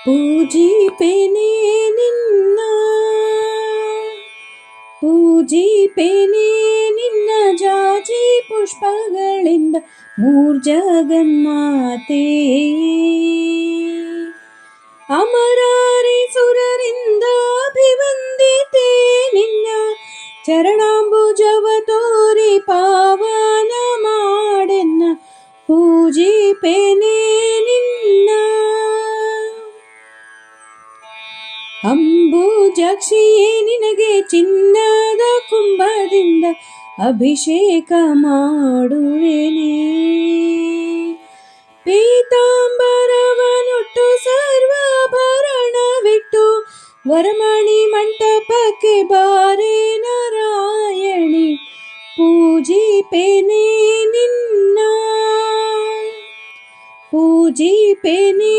ಪೂಜಿಪೆನೆ ನಿನ್ನ ಪೂಜಿಪೆನೆ ನಿನ್ನ ಜಾಜಿ ಪುಷ್ಪಗಳಿಂದ ಮೂರ್ಜಗನ್ಮಾತೆ ಅಮರಾರಿ ಸುರರಿಂದ ಅಭಿವಂದಿತೆ ನಿನ್ನ ಚರಣಾಂಬುಜವ ತೋರಿ ಪಾವನ ಮಾಡೆನ್ನ ಪೂಜಿಪೆನೆ ನಿನ್ನ ಅಂಬುಜಾಕ್ಷಿಯೇ ನಿನಗೆ ಚಿನ್ನದ ಕುಂಭದಿಂದ ಅಭಿಷೇಕ ಮಾಡುವೆನೆ ಪೀತಾಂಬರವನುಟ್ಟು ಸರ್ವಾಭರಣವಿಟ್ಟು ವರಮಣಿ ಮಂಟಪಕ್ಕೆ ಬಾರೆ ನಾರಾಯಣಿ ಪೂಜಿಪೆನೆ ನಿನ್ನ ಪೂಜಿಪೆನೆ